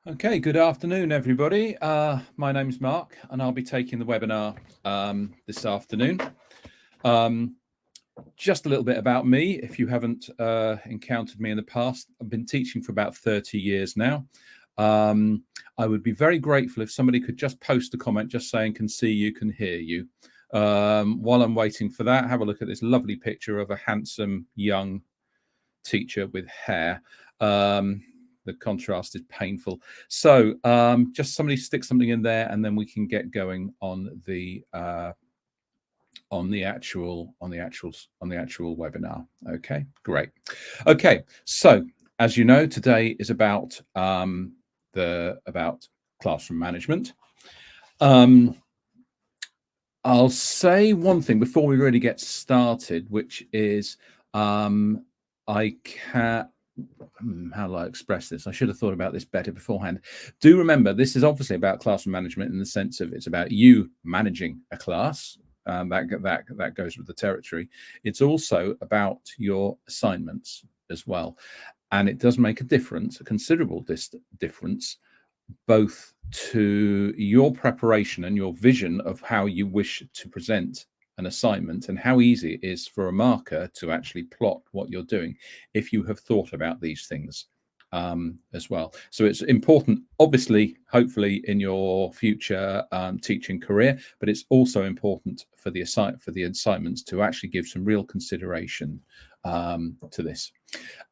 Okay, good afternoon, everybody. My name's Mark, and I'll be taking the webinar this afternoon. Just a little bit about me, if you haven't encountered me in the past. I've been teaching for about 30 years now. I would be very grateful if somebody could just post a comment just saying, can see you, can hear you. While I'm waiting for that, have a look at this lovely picture of a handsome young teacher with hair. The contrast is painful. So just somebody stick something in there, and then we can get going on the actual webinar. Okay, great. Okay, so as you know, today is about classroom management. I'll say one thing before we really get started, which is I can't. How do I express this? I should have thought about this better beforehand. Do remember, this is obviously about classroom management in the sense of it's about you managing a class. That goes with the territory. It's also about your assignments as well, and it does make a difference, a considerable difference, both to your preparation and your vision of how you wish to present an assignment, and how easy it is for a marker to actually plot what you're doing if you have thought about these things as well. So it's important, obviously, hopefully in your future teaching career, but it's also important for the assignments to actually give some real consideration to this.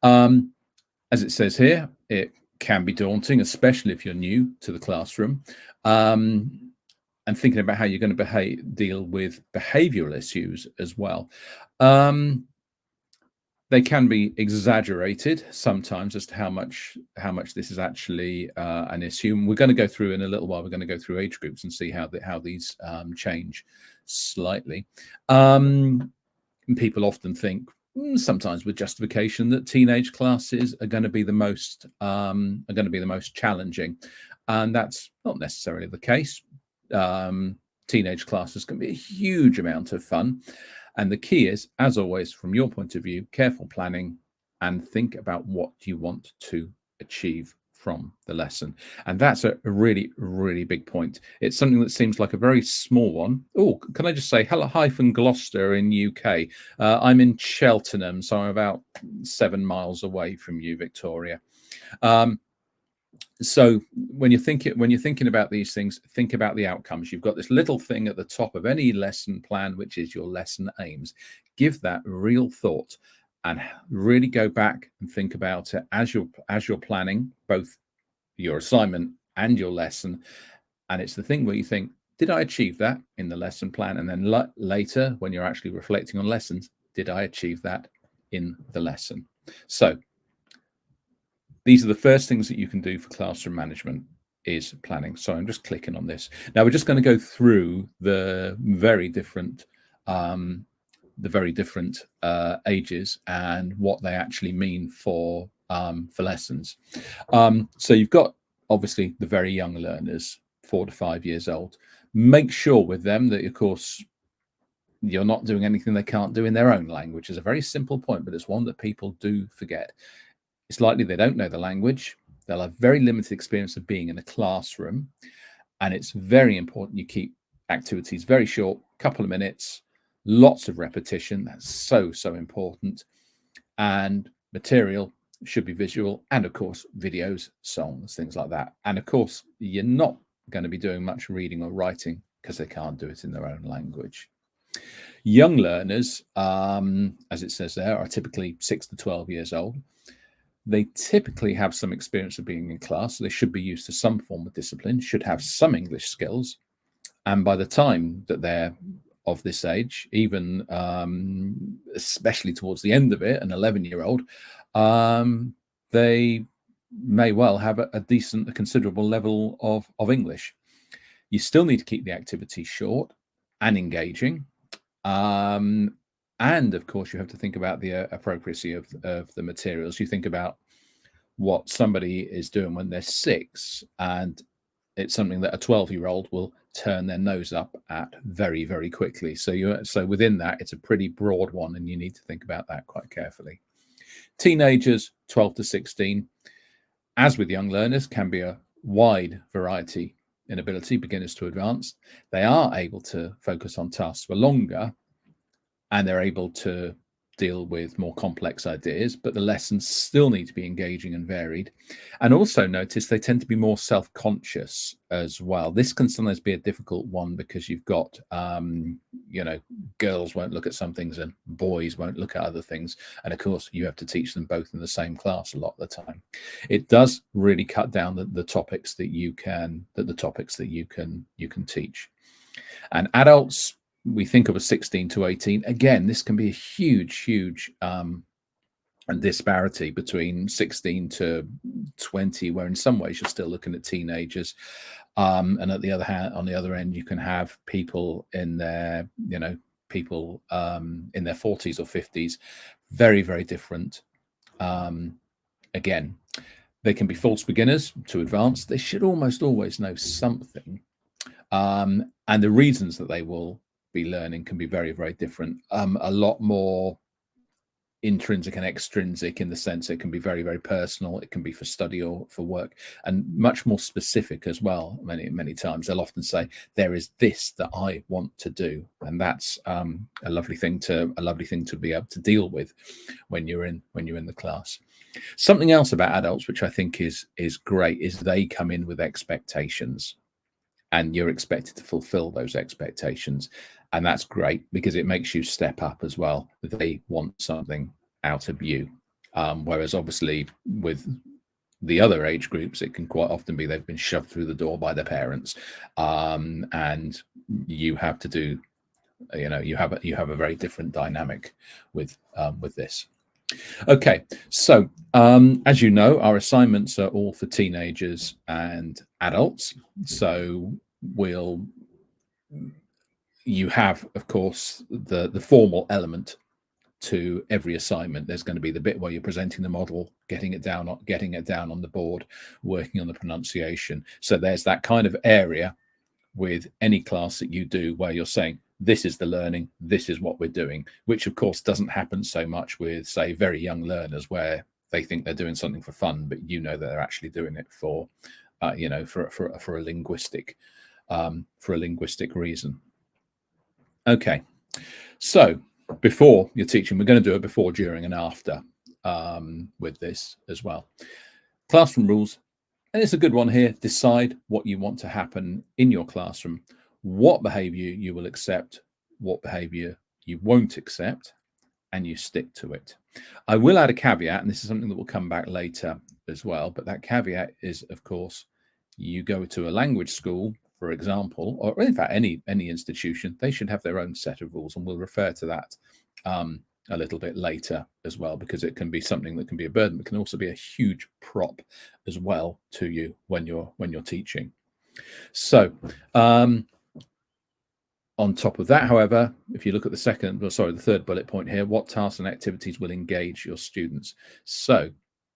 As it says here, it can be daunting, especially if you're new to the classroom. And thinking about how you're going to deal with behavioral issues as well. They can be exaggerated sometimes as to how much this is actually an issue. And we're going to go through in a little while. We're going to go through age groups and see how these change slightly. People often think, sometimes with justification, that teenage classes are going to be the most challenging, and that's not necessarily the case. Teenage classes can be a huge amount of fun, and the key is, as always, from your point of view, careful planning and think about what you want to achieve from the lesson. And that's a really, really big point. It's something that seems like a very small one. Oh, can I just say hello, hi from Gloucester in UK. I'm in Cheltenham, so I'm about 7 miles away from you, Victoria. So when you're thinking about these things, think about the outcomes. You've got this little thing at the top of any lesson plan, which is your lesson aims. Give that real thought and really go back and think about it as you're planning both your assignment and your lesson. And it's the thing where you think, did I achieve that in the lesson plan? And then later, when you're actually reflecting on lessons, did I achieve that in the lesson? So these are the first things that you can do for classroom management, is planning. So I'm just clicking on this. Now we're just going to go through the very different ages and what they actually mean for lessons. So you've got obviously the very young learners, 4 to 5 years old. Make sure with them that, of course, you're not doing anything they can't do in their own language. It's a very simple point, but it's one that people do forget. It's likely they don't know the language. They'll have very limited experience of being in a classroom. And it's very important you keep activities very short, couple of minutes, lots of repetition. That's so, so important. And material should be visual, and of course, videos, songs, things like that. And of course, you're not going to be doing much reading or writing because they can't do it in their own language. Young learners, as it says there, are typically 6 to 12 years old. They typically have some experience of being in class, so they should be used to some form of discipline, should have some English skills. And by the time that they're of this age, even especially towards the end of it, an 11-year-old, they may well have a considerable level of English. You still need to keep the activity short and engaging. And of course, you have to think about the appropriacy of the materials. You think about what somebody is doing when they're 6, and it's something that a 12-year-old will turn their nose up at very, very quickly. So within that, it's a pretty broad one, and you need to think about that quite carefully. Teenagers, 12 to 16, as with young learners, can be a wide variety in ability, beginners to advanced. They are able to focus on tasks for longer, and they're able to deal with more complex ideas, but the lessons still need to be engaging and varied. And also notice they tend to be more self-conscious as well. This can sometimes be a difficult one because you've got, girls won't look at some things and boys won't look at other things. And of course, you have to teach them both in the same class a lot of the time. It does really cut down the topics that you can teach. And adults, we think of a 16 to 18. Again, this can be a huge disparity between 16 to 20, where in some ways you're still looking at teenagers. And at the other hand, on the other end, you can have people in their, in their 40s or 50s, very different. Again, they can be false beginners to advanced. They should almost always know something. And the reasons that they will be learning can be very different. A lot more intrinsic and extrinsic in the sense it can be very personal. It can be for study or for work, and much more specific as well. Many times they'll often say there is this that I want to do, and that's a lovely thing to be able to deal with when you're in the class. Something else about adults which I think is great is they come in with expectations, and you're expected to fulfill those expectations. And that's great because it makes you step up as well. They want something out of you. Whereas obviously with the other age groups, it can quite often be they've been shoved through the door by their parents. And you have to do, you have a very different dynamic with this. Okay, so as you know, our assignments are all for teenagers and adults. So you have, of course, the formal element to every assignment. There's going to be the bit where you're presenting the model, getting it down on the board, working on the pronunciation. So there's that kind of area with any class that you do where you're saying, this is the learning, this is what we're doing, which of course doesn't happen so much with, say, very young learners where they think they're doing something for fun, but that they're actually doing it for a linguistic reason. Okay, so before you're teaching, we're going to do a before, during, and after with this as well. Classroom rules, and it's a good one here. Decide what you want to happen in your classroom, what behavior you will accept, what behavior you won't accept, and you stick to it. I will add a caveat, and this is something that will come back later as well, but that caveat is, of course, you go to a language school, for example, or in fact any institution, they should have their own set of rules, and we'll refer to that a little bit later as well, because it can be something that can be a burden, but can also be a huge prop as well to you when you're teaching. So on top of that, however, if you look at the third bullet point here, what tasks and activities will engage your students? So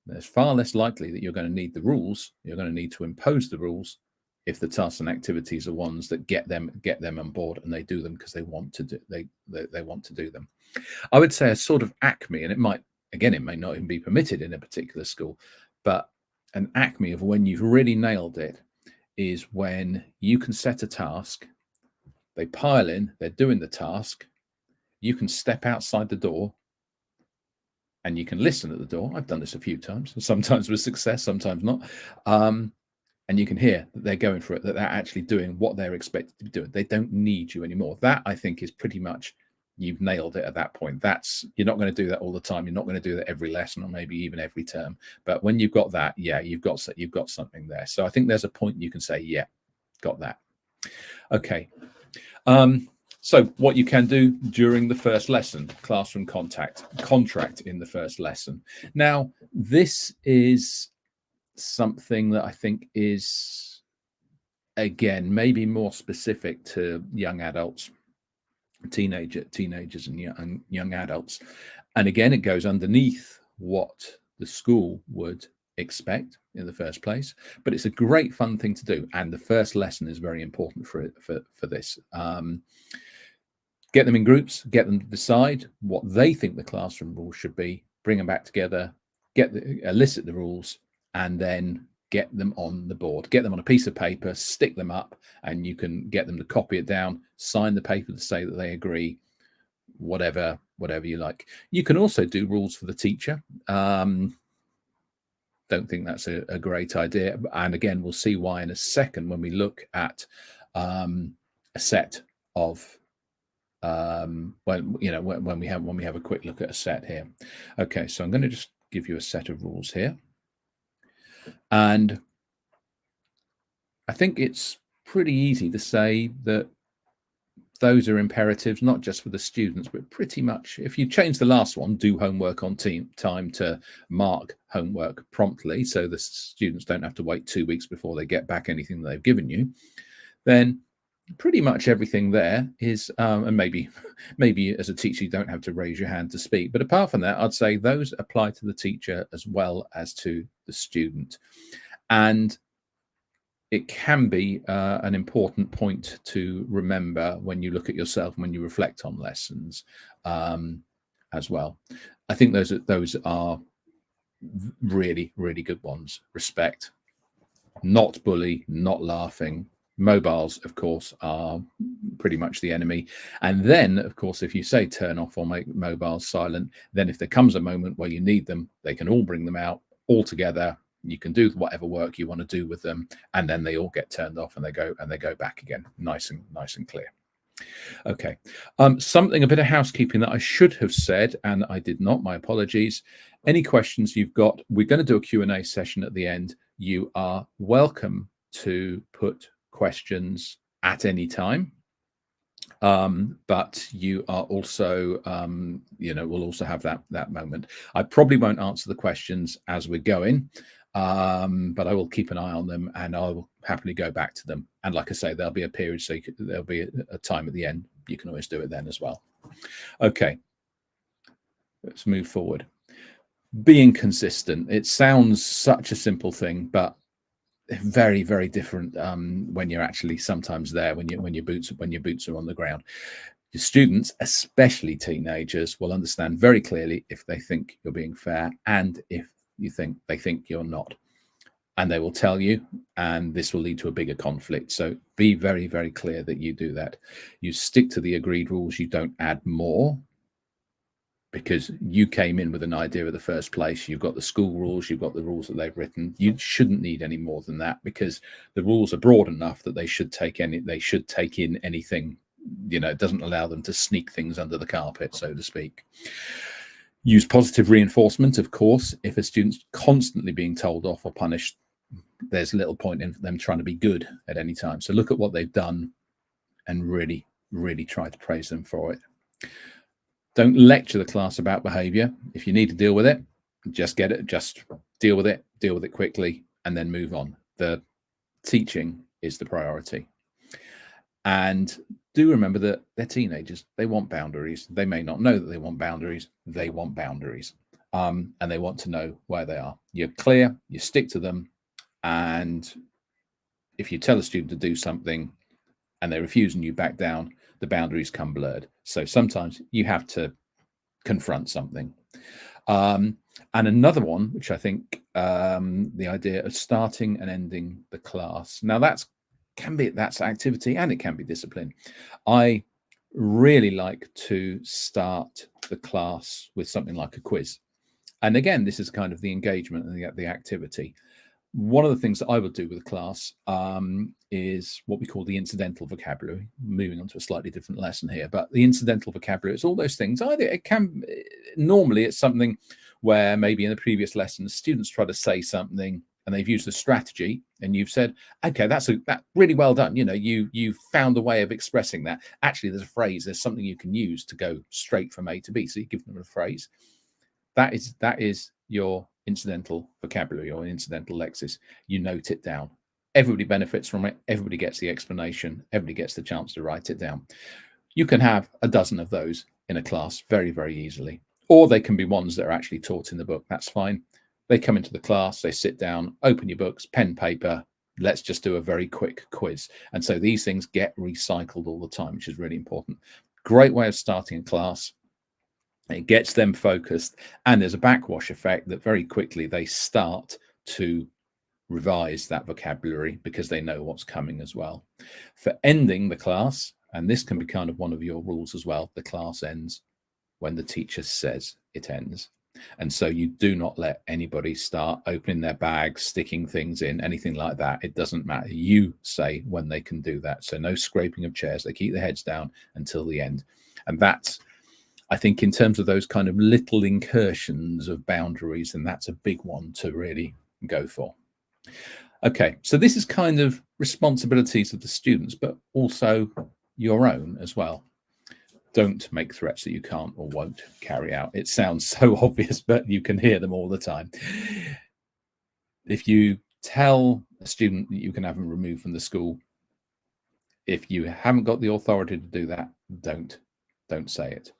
there's far less likely that you're going to need the rules. You're going to need to impose the rules if the tasks and activities are ones that get them on board, and they do them because they want to do they want to do them. I would say a sort of acme, and it may not even be permitted in a particular school, but an acme of when you've really nailed it is when you can set a task, they pile in, they're doing the task, you can step outside the door and you can listen at the door. I've done this a few times, sometimes with success, sometimes not. And you can hear that they're going for it, that they're actually doing what they're expected to be doing. They don't need you anymore. That, I think, is pretty much, you've nailed it at that point. You're not going to do that all the time. You're not going to do that every lesson or maybe even every term. But when you've got that, yeah, you've got something there. So I think there's a point you can say, yeah, got that. Okay. So what you can do during the first lesson, classroom contract in the first lesson. Now, this is something that I think is, again, maybe more specific to young adults, teenagers and young adults. And again, it goes underneath what the school would expect in the first place, but it's a great fun thing to do. And the first lesson is very important for this. Get them in groups, get them to decide what they think the classroom rules should be, bring them back together, elicit the rules, and then get them on the board, get them on a piece of paper, stick them up, and you can get them to copy it down, sign the paper to say that they agree, whatever you like. You can also do rules for the teacher. Don't think that's a great idea, and again, we'll see why in a second when we look at a set of when we have a quick look at a set here. Okay, so I'm going to just give you a set of rules here, and I think it's pretty easy to say that those are imperatives, not just for the students, but pretty much, if you change the last one, do homework on time, to mark homework promptly so the students don't have to wait 2 weeks before they get back anything that they've given you, then pretty much everything there is, and maybe as a teacher you don't have to raise your hand to speak, but apart from that, I'd say those apply to the teacher as well as to the student. And it can be an important point to remember when you look at yourself, when you reflect on lessons as well. I think those are really, really good ones. Respect, not bully, not laughing. Mobiles, of course, are pretty much the enemy. And then, of course, if you say turn off or make mobiles silent, then if there comes a moment where you need them, they can all bring them out all together. You can do whatever work you want to do with them, and then they all get turned off and they go back again, nice and clear. Okay, a bit of housekeeping that I should have said and I did not. My apologies. Any questions you've got, we're going to do a Q&A session at the end. You are welcome to put questions at any time. But you are also, we'll also have that moment. I probably won't answer the questions as we're going, but I will keep an eye on them and I will happily go back to them. And like I say, there'll be a period, so there'll be a time at the end. You can always do it then as well. Okay, let's move forward. Being consistent. It sounds such a simple thing, but very, very different when you're actually sometimes there, when your boots are on the ground. Your students, especially teenagers, will understand very clearly if they think you're being fair and if they think you're not, and they will tell you, and this will lead to a bigger conflict. So be very, very clear that you do that. You stick to the agreed rules. You don't add more, because you came in with an idea in the first place. You've got the school rules, you've got the rules that they've written. You shouldn't need any more than that, because the rules are broad enough that they should take in anything. It doesn't allow them to sneak things under the carpet, so to speak. Use positive reinforcement, of course. If a student's constantly being told off or punished, there's little point in them trying to be good at any time. So look at what they've done and really, really try to praise them for it. Don't lecture the class about behavior. If you need to deal with it, just deal with it quickly, and then move on. The teaching is the priority. And do remember that they're teenagers. They want boundaries. They may not know that they want boundaries. They want boundaries. And they want to know where they are. You're clear, you stick to them. And if you tell a student to do something and they refuse and you back down, the boundaries come blurred. So sometimes you have to confront something. And another one, which I think, the idea of starting and ending the class. Now that's activity and it can be discipline. I really like to start the class with something like a quiz. And again, this is kind of the engagement and the activity. One of the things that I would do with the class is what we call the incidental vocabulary. Moving on to a slightly different lesson here, but the incidental vocabulary, it's all those things. Normally it's something where maybe in the previous lessons, students try to say something and they've used a strategy and you've said, okay, that's really well done. You found a way of expressing that. Actually, there's a phrase, there's something you can use to go straight from A to B. So you give them a phrase. That is your incidental vocabulary or incidental lexis. You note it down. Everybody benefits from it. Everybody gets the explanation. Everybody gets the chance to write it down. You can have a dozen of those in a class very, very easily. Or they can be ones that are actually taught in the book. That's fine. They come into the class, they sit down, open your books, pen, paper. Let's just do a very quick quiz. And so these things get recycled all the time, which is really important. Great way of starting a class. It gets them focused, and there's a backwash effect that very quickly they start to revise that vocabulary because they know what's coming as well. For ending the class, and this can be kind of one of your rules as well, the class ends when the teacher says it ends. And so you do not let anybody start opening their bags, sticking things in, anything like that. It doesn't matter. You say when they can do that. So no scraping of chairs. They keep their heads down until the end. And that's, I think, in terms of those kind of little incursions of boundaries, and that's a big one to really go for. Okay, so this is kind of responsibilities of the students, but also your own as well. Don't make threats that you can't or won't carry out. It sounds so obvious, but you can hear them all the time. If you tell a student that you can have them removed from the school, if you haven't got the authority to do that, don't say it.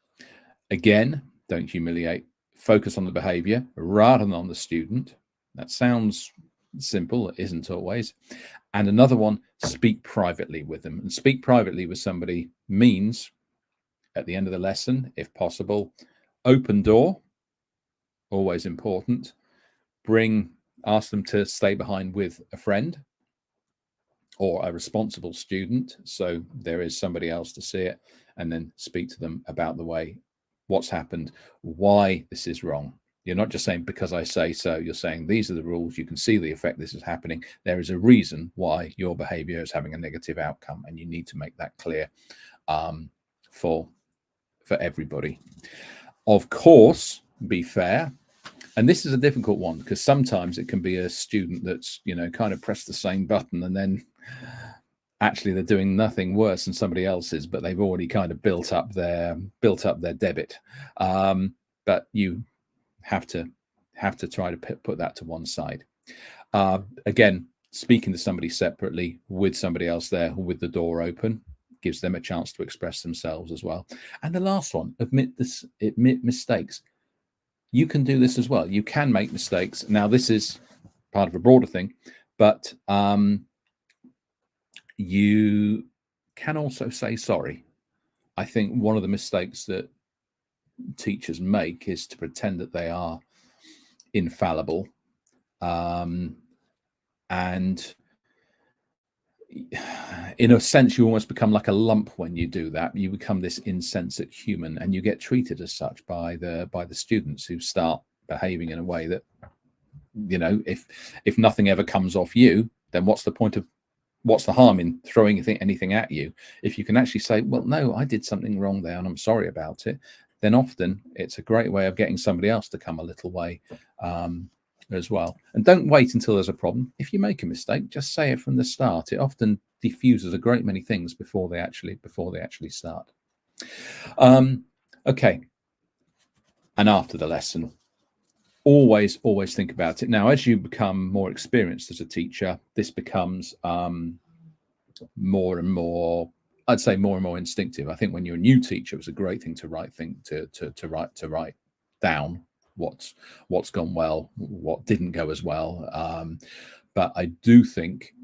Again, don't humiliate. Focus on the behavior rather than on the student. That sounds simple. It isn't always. And another one, speak privately with them. And speak privately with somebody means, at the end of the lesson, if possible, open door, always important. Ask them to stay behind with a friend or a responsible student, so there is somebody else to see it, and then speak to them about the way, what's happened, why this is wrong. You're not just saying because I say so. You're saying these are the rules. You can see the effect this is happening. There is a reason why your behavior is having a negative outcome, and you need to make that clear for everybody. Of course, be fair. And this is a difficult one because sometimes it can be a student that's, kind of pressed the same button and then actually they're doing nothing worse than somebody else's, but they've already kind of built up their debit. But you have to try to put that to one side. Again, speaking to somebody separately with somebody else there with the door open gives them a chance to express themselves as well. And the last one, admit mistakes. You can do this as well. You can make mistakes. Now, this is part of a broader thing, but you can also say sorry. I think one of the mistakes that teachers make is to pretend that they are infallible. And in a sense, you almost become like a lump when you do that. You become this insensate human, and you get treated as such by the students who start behaving in a way that, if nothing ever comes off you, then what's the harm in throwing anything at you? If you can actually say, well, no, I did something wrong there and I'm sorry about it, then often it's a great way of getting somebody else to come a little way as well. And don't wait until there's a problem. If you make a mistake, just say it from the start. It often diffuses a great many things before they actually start. Okay. And after the lesson, always think about it. Now, as you become more experienced as a teacher, this becomes more and more, I'd say, more and more instinctive. I think when you're a new teacher, it's a great thing to write down what's gone well, what didn't go as well. But I do think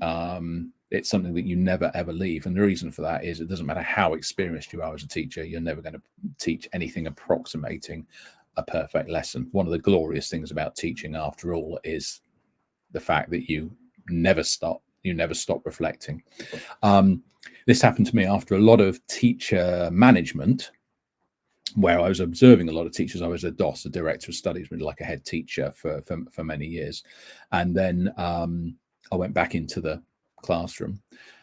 it's something that you never ever leave. And the reason for that is it doesn't matter how experienced you are as a teacher, you're never going to teach anything approximating a perfect lesson. One of the glorious things about teaching, after all, is the fact that you never stop reflecting. This happened to me after a lot of teacher management, where I was observing a lot of teachers. I was a DOS, a director of studies, like a head teacher for many years. And then I went back into the classroom,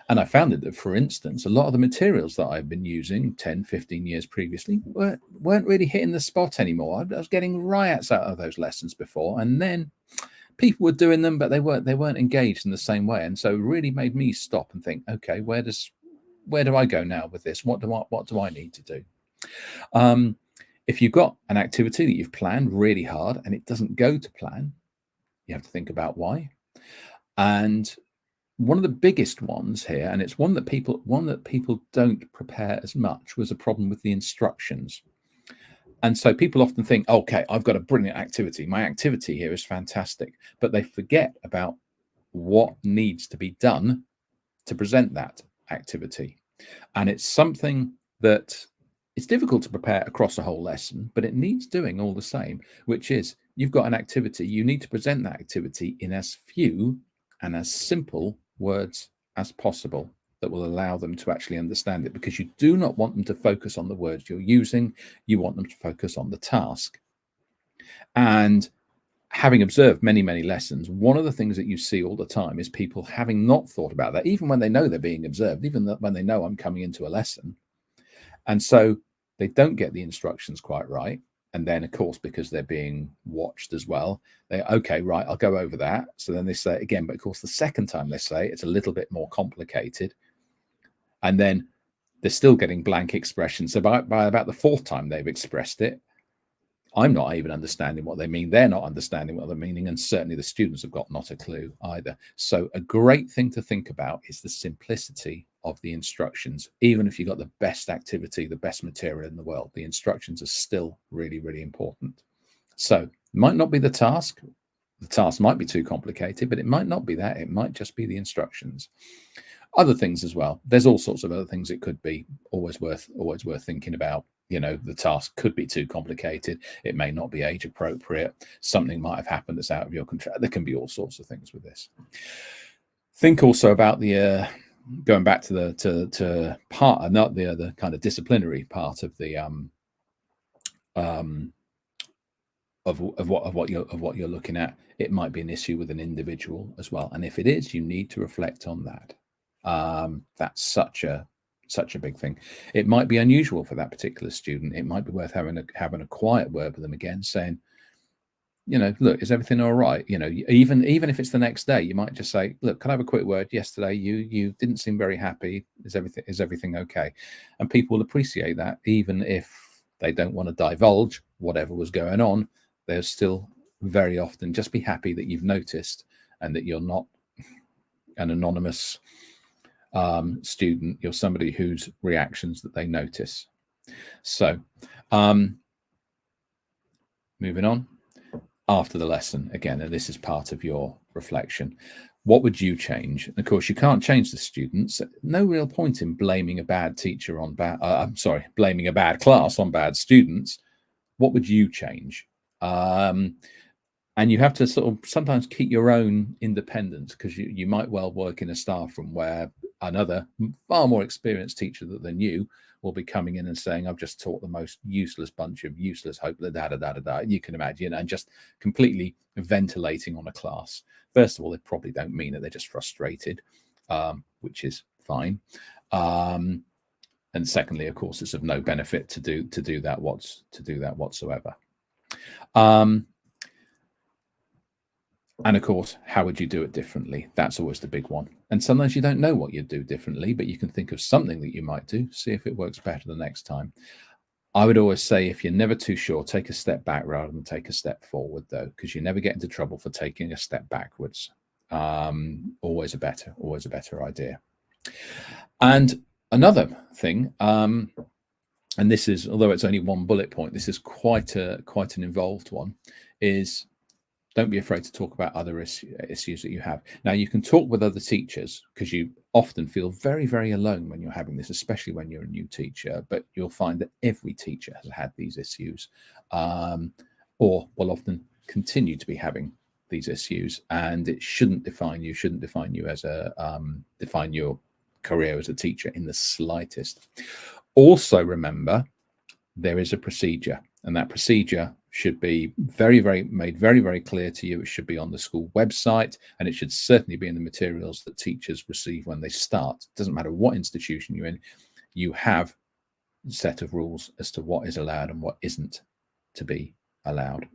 and I found that, for instance, a lot of the materials that I've been using 10, 15 years previously weren't really hitting the spot anymore. I was getting riots out of those lessons before, and then people were doing them, but they weren't engaged in the same way. And so it really made me stop and think, okay, where do I go now with this? What do I need to do? If you've got an activity that you've planned really hard and it doesn't go to plan, you have to think about why. And one of the biggest ones here, and it's one that people don't prepare as much, was a problem with the instructions. And so people often think, okay, I've got a brilliant activity. My activity here is fantastic. But they forget about what needs to be done to present that activity. And it's something that it's difficult to prepare across a whole lesson, but it needs doing all the same, which is you've got an activity. You need to present that activity in as few and as simple words as possible that will allow them to actually understand it, because you do not want them to focus on the words you're using. You want them to focus on the task. And having observed many, many lessons, one of the things that you see all the time is people having not thought about that, even when they know they're being observed, even when they know I'm coming into a lesson. And so they don't get the instructions quite right. And then, of course, because they're being watched as well, they, okay, right, I'll go over that. So then they say it again, but of course, the second time they say it's a little bit more complicated. And then they're still getting blank expressions. So by about the fourth time they've expressed it, I'm not even understanding what they mean. They're not understanding what they're meaning. And certainly the students have got not a clue either. So a great thing to think about is the simplicity of the instructions. Even if you've got the best activity, the best material in the world, the instructions are still really, really important. So it might not be the task. The task might be too complicated, but it might not be that. It might just be the instructions. Other things as well. There's all sorts of other things it could be. Always worth thinking about. You know, the task could be too complicated. It may not be age appropriate. Something might have happened that's out of your control. There can be all sorts of things with this. Think also about the going back to the part, not the kind of disciplinary part of the of what you're looking at. It might be an issue with an individual as well, and if it is, you need to reflect on that. That's such a big thing. It might be unusual for that particular student. It might be worth having a quiet word with them again, saying, you know, look, is everything all right? You know, even if it's the next day, you might just say, look, can I have a quick word? Yesterday, you didn't seem very happy. Is everything okay? And people will appreciate that, even if they don't want to divulge whatever was going on. They'll still very often just be happy that you've noticed and that you're not an anonymous student. You're somebody whose reactions that they notice. So moving on, after the lesson again, and this is part of your reflection, what would you change? And of course, you can't change the students. No real point in blaming a bad teacher on blaming a bad class on bad students. What would you change? And you have to sort of sometimes keep your own independence, because you might well work in a staff room where another far more experienced teacher than you will be coming in and saying, I've just taught the most useless bunch of useless hope, you can imagine, and just completely ventilating on a class. First of all, they probably don't mean it. They're just frustrated, which is fine. And secondly, of course, it's of no benefit to do that whatsoever. And of course, how would you do it differently? That's always the big one. And sometimes you don't know what you'd do differently, but you can think of something that you might do, see if it works better the next time. I would always say, if you're never too sure, take a step back rather than take a step forward, though, because you never get into trouble for taking a step backwards. Always a better idea. And another thing, and this is, although it's only one bullet point, this is quite an involved one, is don't be afraid to talk about other issues that you have. Now, you can talk with other teachers, because you often feel very, very alone when you're having this, especially when you're a new teacher. But you'll find that every teacher has had these issues, or will often continue to be having these issues. And it shouldn't define you, as define your career as a teacher in the slightest. Also, remember, there is a procedure, and that procedure should be made very, very clear to you. It should be on the school website, and it should certainly be in the materials that teachers receive when they start. It doesn't matter what institution you're in, you have a set of rules as to what is allowed and what isn't to be allowed.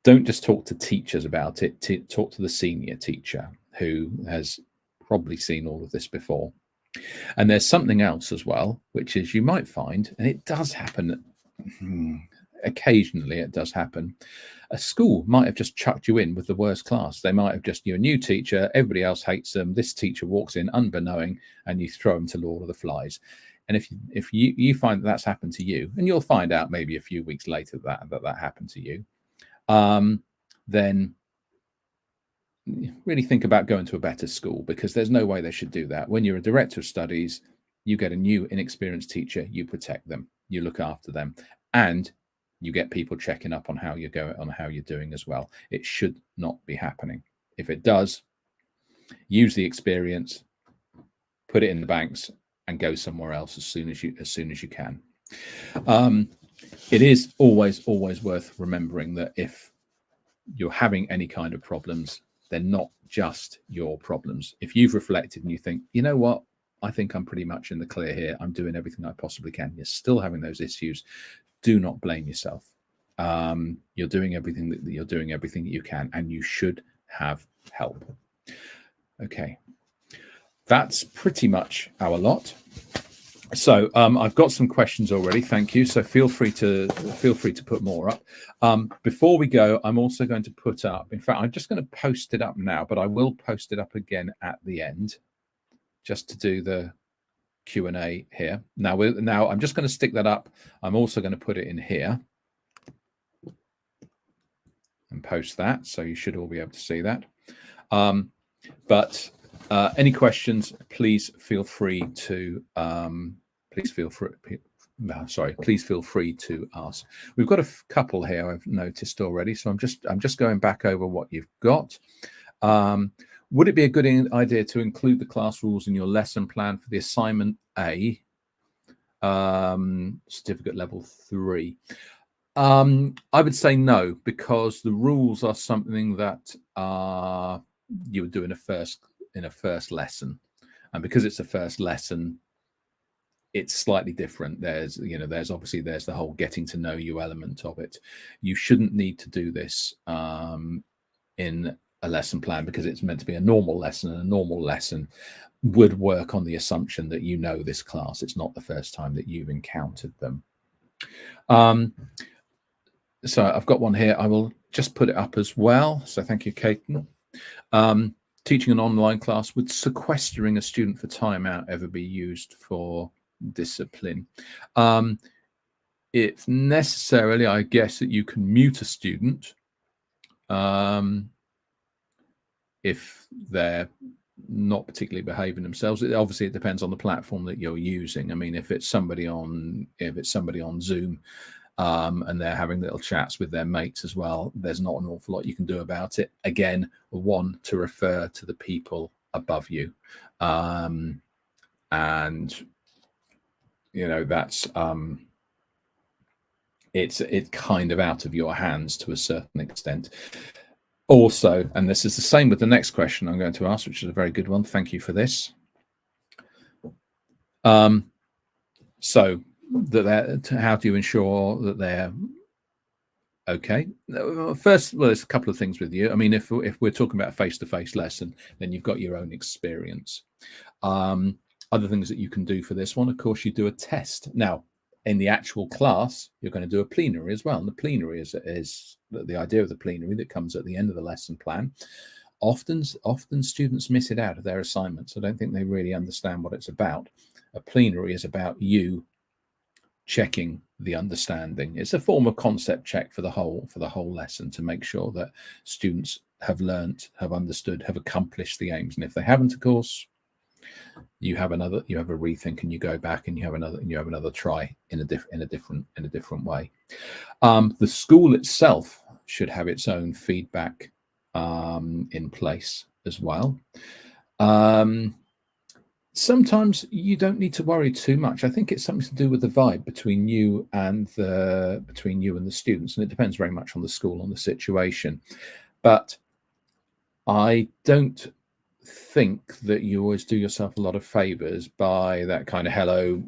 Don't just talk to teachers about it. Talk to the senior teacher who has probably seen all of this before. And there's something else as well, which is, you might find, and it does happen occasionally, it does happen, a school might have just chucked you in with the worst class. They might have just, you're a new teacher, everybody else hates them, this teacher walks in unbeknowing, and you throw them to Lord of the Flies. And if you find that that's happened to you, and you'll find out maybe a few weeks later that happened to you, then really think about going to a better school, because there's no way they should do that. When you're a director of studies, you get a new inexperienced teacher, you protect them, you look after them, and you get people checking up on how you're doing as well. It should not be happening. If it does, use the experience, put it in the banks, and go somewhere else as soon as you can. It is always worth remembering that if you're having any kind of problems, they're not just your problems. If you've reflected and you think, you know what, I think I'm pretty much in the clear here, I'm doing everything I possibly can, you're still having those issues, do not blame yourself. You're doing everything that you can, and you should have help. Okay, that's pretty much our lot. So I've got some questions already. Thank you. So feel free to put more up. Before we go, I'm also going to put up. In fact, I'm just going to post it up now, but I will post it up again at the end, just to do the Q&A here. Now I'm just going to stick that up. I'm also going to put it in here and post that, so you should all be able to see that. But any questions, please feel free to ask. We've got a couple here I've noticed already, so I'm just going back over what you've got. Would it be a good idea to include the class rules in your lesson plan for the assignment A, certificate level 3? I would say no, because the rules are something that you would do in a first lesson, and because it's a first lesson, it's slightly different. There's obviously the whole getting to know you element of it. You shouldn't need to do this in a lesson plan, because it's meant to be a normal lesson, and a normal lesson would work on the assumption that you know this class. It's not the first time that you've encountered them. So I've got one here. I will just put it up as well. So thank you, Caton. Teaching an online class, would sequestering a student for timeout ever be used for discipline? If necessarily, I guess that you can mute a student if they're not particularly behaving themselves. Obviously, it depends on the platform that you're using. I mean, if it's somebody on Zoom, and they're having little chats with their mates as well, there's not an awful lot you can do about it. Again, one, to refer to the people above you, and that's it's kind of out of your hands to a certain extent. Also, and this is the same with the next question I'm going to ask, which is a very good one. Thank you for this. So how do you ensure that they're okay? First, well, there's a couple of things with you. I mean, if we're talking about a face-to-face lesson, then you've got your own experience. Other things that you can do for this one, of course, you do a test. Now, in the actual class, you're going to do a plenary as well. And the plenary is the idea of the plenary that comes at the end of the lesson plan. Often students miss it out of their assignments. I don't think they really understand what it's about. A plenary is about you checking the understanding. It's a form of concept check for the whole lesson, to make sure that students have learnt, have understood, have accomplished the aims. And if they haven't, of course, you have a rethink, and you go back and you have another try in a different way. The school itself should have its own feedback in place as well. Sometimes you don't need to worry too much. I think it's something to do with the vibe between you and the students, and it depends very much on the school, on the situation. But I don't think that you always do yourself a lot of favors by that kind of hello,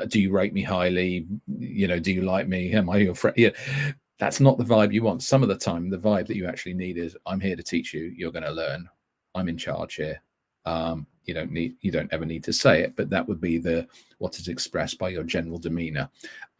do you rate me highly? Do you like me? Am I your friend? Yeah, that's not the vibe you want. Some of the time, the vibe that you actually need is, I'm here to teach you. You're going to learn. I'm in charge here. You don't ever need to say it, but that would be what is expressed by your general demeanor.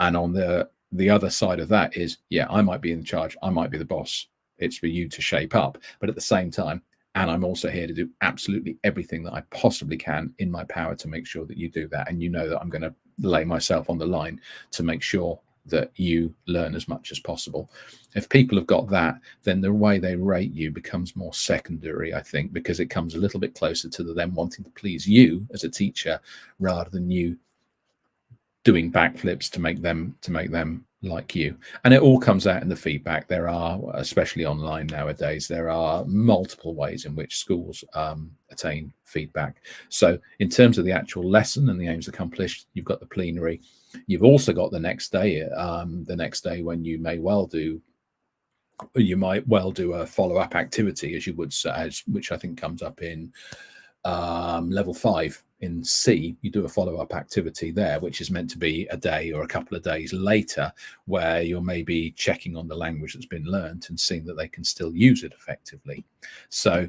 And on the other side of that is, yeah, I might be in charge. I might be the boss. It's for you to shape up. But at the same time, and I'm also here to do absolutely everything that I possibly can in my power to make sure that you do that. And that I'm going to lay myself on the line to make sure that you learn as much as possible. If people have got that, then the way they rate you becomes more secondary, I think, because it comes a little bit closer to them wanting to please you as a teacher, rather than you doing backflips to make them like you. And it all comes out in the feedback. There are, especially online nowadays, there are multiple ways in which schools attain feedback. So in terms of the actual lesson and the aims accomplished, you've got the plenary. You've also got the next day when you might well do a follow-up activity, as you would say, which I think comes up in level 5 in C. You do a follow-up activity there, which is meant to be a day or a couple of days later, where you're maybe checking on the language that's been learnt and seeing that they can still use it effectively. So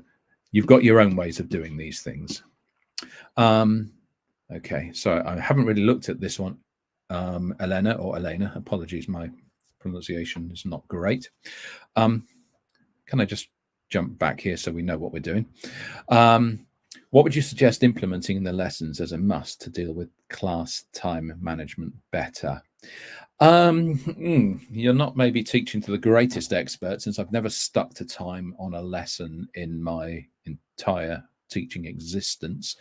you've got your own ways of doing these things. Okay, so I haven't really looked at this one. Elena, apologies, my pronunciation is not great. Can I just jump back here so we know what we're doing? What would you suggest implementing in the lessons as a must to deal with class time management better? You're not maybe teaching to the greatest expert, since I've never stuck to time on a lesson in my entire teaching existence.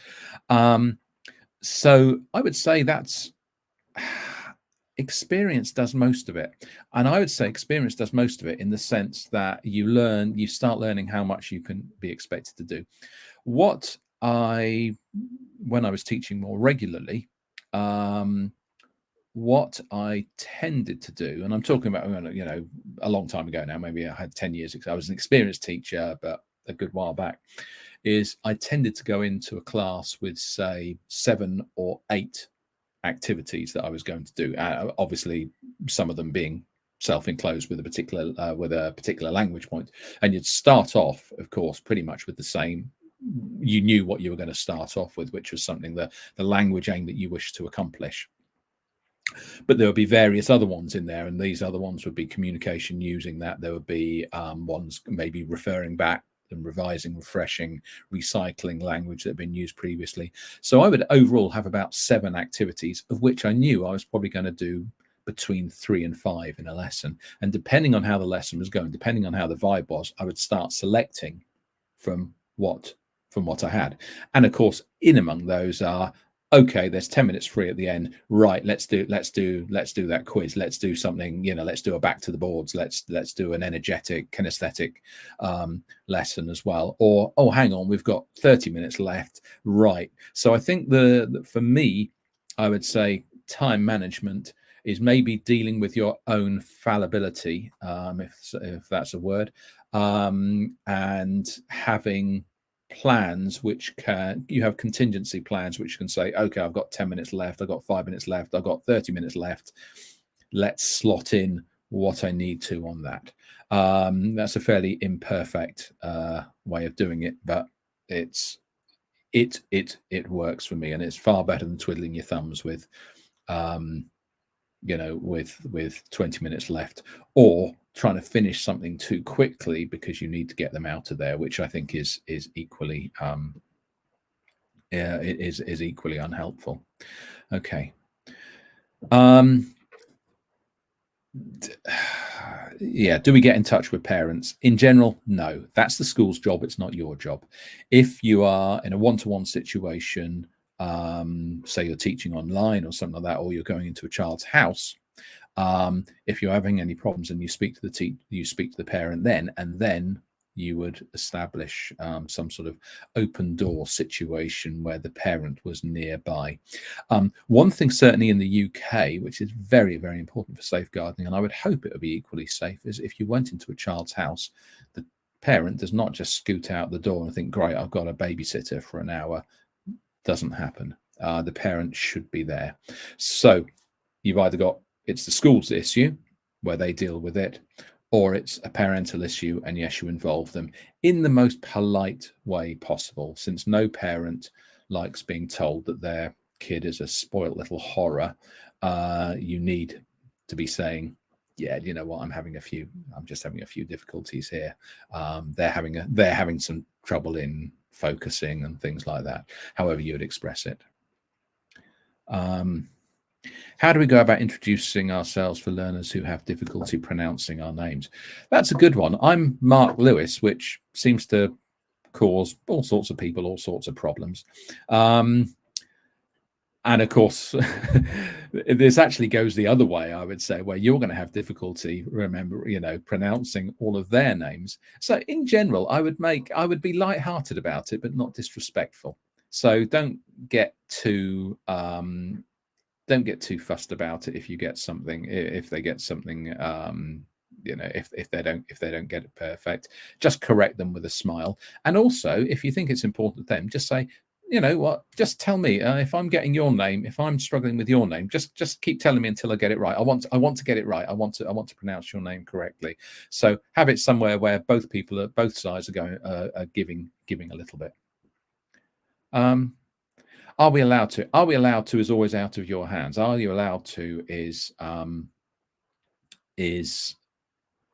So I would say that's experience does most of it. And I would say experience does most of it in the sense that you start learning how much you can be expected to do. When I was teaching more regularly, what I tended to do, and I'm talking about, a long time ago now, maybe I had 10 years ago, I was an experienced teacher, but a good while back, is I tended to go into a class with, say, 7 or 8 activities that I was going to do. Obviously, some of them being self-enclosed with a particular language point, and you'd start off, of course, pretty much with the same. You knew what you were going to start off with, which was something, the language aim that you wish to accomplish. But there would be various other ones in there, and these other ones would be communication using that. There would be ones maybe referring back and revising, refreshing, recycling language that had been used previously. So I would overall have about 7 activities, of which I knew I was probably going to do between 3 and 5 in a lesson. And depending on how the lesson was going, depending on how the vibe was, I would start selecting from what I had. And of course, in among those are, okay, there's 10 minutes free at the end, right? Let's do that quiz. Let's do something, let's do a back to the boards. Let's do an energetic kinesthetic lesson as well. Or, oh, hang on, we've got 30 minutes left, right? So I think for me, I would say time management is maybe dealing with your own fallibility, if that's a word, and having plans you have contingency plans which can say, okay, I've got 10 minutes left, I've got 5 minutes left, I've got 30 minutes left, let's slot in what I need to on that. That's a fairly imperfect way of doing it, but it works for me, and it's far better than twiddling your thumbs with with 20 minutes left, or trying to finish something too quickly because you need to get them out of there, which I think is equally is equally unhelpful. Okay. Yeah, do we get in touch with parents? In general, no. That's the school's job. It's not your job. If you are in a one-to-one situation, say you're teaching online or something like that, or you're going into a child's house, if you're having any problems and you speak to the parent then, and then you would establish some sort of open door situation where the parent was nearby. One thing certainly in the UK, which is very, very important for safeguarding, and I would hope it would be equally safe, is if you went into a child's house, the parent does not just scoot out the door and think, great, I've got a babysitter for an hour. Doesn't happen. The parent should be there. So you've either got, it's the school's issue where they deal with it, or it's a parental issue, and yes, you involve them in the most polite way possible, since no parent likes being told that their kid is a spoilt little horror. You need to be saying, yeah, you know what, I'm just having a few difficulties here. They're having some trouble in focusing and things like that, however you would express it. How do we go about introducing ourselves for learners who have difficulty pronouncing our names? That's a good one. I'm Mark Lewis, which seems to cause all sorts of people all sorts of problems. And of course, this actually goes the other way, I would say, where you're going to have difficulty pronouncing all of their names. So in general, I would be lighthearted about it, but not disrespectful. So don't get too fussed about it if you get something, if they get something, if they don't get it perfect. Just correct them with a smile. And also, if you think it's important to them, just say, you know what, just tell me if I'm getting your name, if I'm struggling with your name, just keep telling me until I get it right. I want to get it right. I want to pronounce your name correctly. So have it somewhere where both sides are going, giving a little bit. Are we allowed to? Are we allowed to is always out of your hands. Are you allowed to is in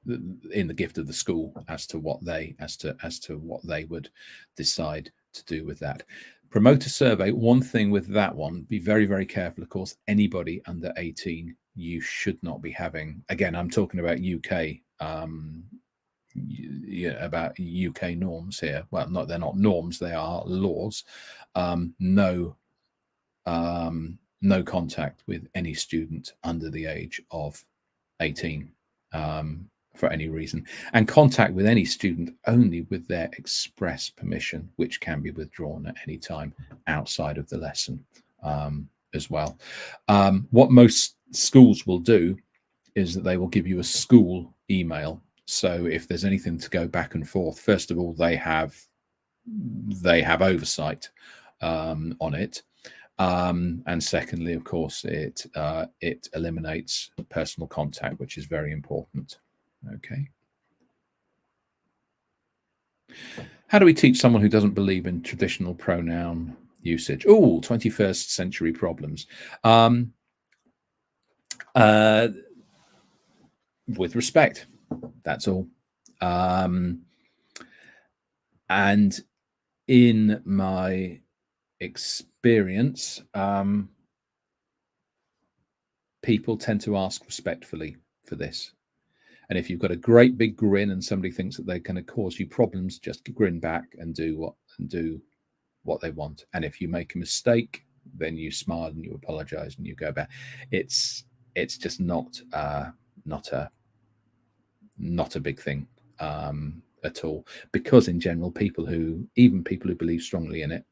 the gift of the school as to what they would decide to do with that. Promoter survey, one thing with that one, be very, very careful. Of course, anybody under 18, you should not be having, again, I'm talking about UK about UK norms here. Well, they're not norms, they are laws. No contact with any student under the age of 18 for any reason, and contact with any student only with their express permission, which can be withdrawn at any time outside of the lesson as well. What most schools will do is that they will give you a school email. So if there's anything to go back and forth, first of all, they have oversight on it. And secondly, of course, it eliminates personal contact, which is very important. Okay. How do we teach someone who doesn't believe in traditional pronoun usage? Oh, 21st century problems. With respect, that's all. And in my experience, people tend to ask respectfully for this. And if you've got a great big grin and somebody thinks that they're going to cause you problems, just grin back and do what they want. And if you make a mistake, then you smile and you apologize and you go back. It's just not a big thing at all, because in general, people who believe strongly in it,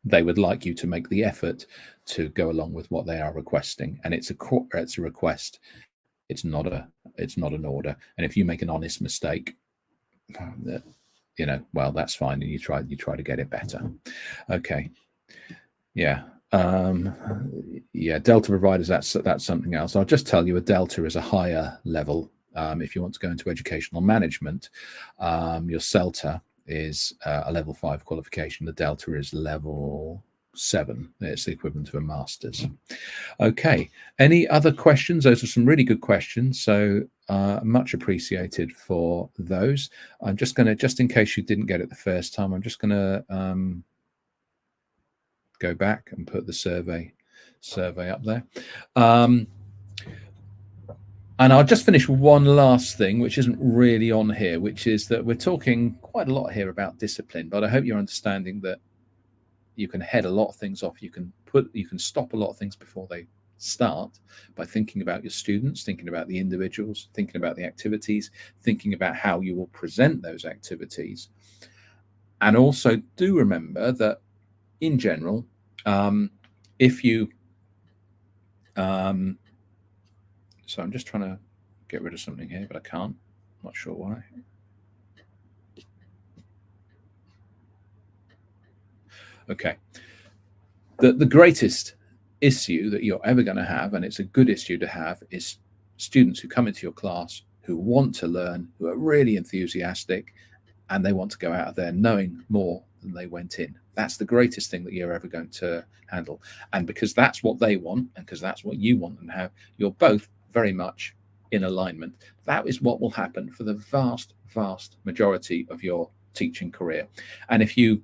they would like you to make the effort to go along with what they are requesting, and it's a request. It's not an order. And if you make an honest mistake, well, that's fine, and you try to get it better. Okay. Yeah. Delta providers, that's something else. I'll just tell you, a Delta is a higher level. If you want to go into educational management, your CELTA is a level 5 qualification. The Delta is level 7. It's the equivalent of a master's. Okay. Any other questions? Those are some really good questions. So much appreciated for those. I'm just going to, just in case you didn't get it the first time, I'm just going to go back and put the survey up there. And I'll just finish with one last thing, which isn't really on here, which is that we're talking quite a lot here about discipline, but I hope you're understanding that you can head a lot of things off. You can stop a lot of things before they start by thinking about your students, thinking about the individuals, thinking about the activities, thinking about how you will present those activities. And also do remember that in general, if you so I'm just trying to get rid of something here, but I can't. I'm not sure why. Okay. The greatest issue that you're ever going to have, and it's a good issue to have, is students who come into your class who want to learn, who are really enthusiastic, and they want to go out of there knowing more than they went in. That's the greatest thing that you're ever going to handle. And because that's what they want, and because that's what you want and have, you're both very much in alignment. That is what will happen for the vast, vast majority of your teaching career. And if you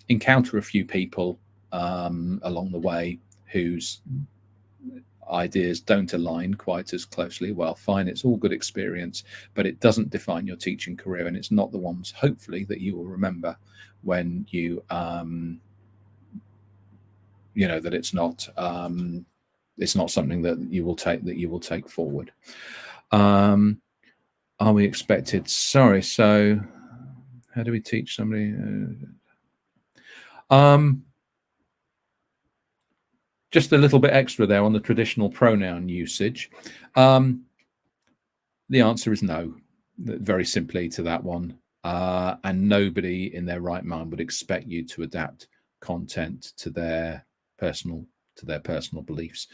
encounter a few people along the way whose ideas don't align quite as closely, well, fine, it's all good experience, but it doesn't define your teaching career, and it's not the ones, hopefully, that you will remember when you, that it's not something that you will take forward. Are we expected? Sorry. So, how do we teach somebody? Just a little bit extra there on the traditional pronoun usage. The answer is no, very simply to that one. And nobody in their right mind would expect you to adapt content to their personal beliefs.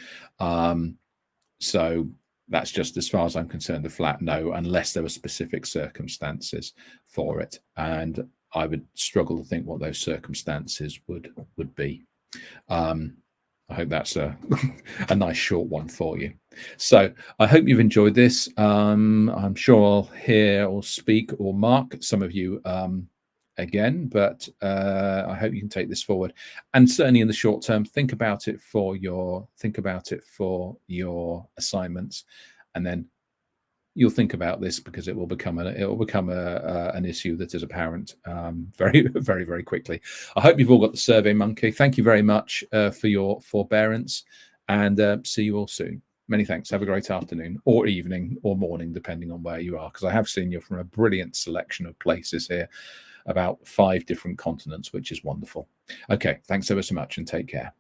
So that's just, as far as I'm concerned, a flat no, unless there were specific circumstances for it. And I would struggle to think what those circumstances would be. I hope that's a nice short one for you. So I hope you've enjoyed this. I'm sure I'll hear or speak or mark some of you again, but I hope you can take this forward. And certainly in the short term, think about it for your assignments, and then you'll think about this, because it will become an issue that is apparent very, very, very quickly. I hope you've all got the Survey Monkey. Thank you very much for your forbearance, and see you all soon. Many thanks. Have a great afternoon or evening or morning, depending on where you are, because I have seen you from a brilliant selection of places here, about 5 different continents, which is wonderful. Okay, thanks ever so much, and take care.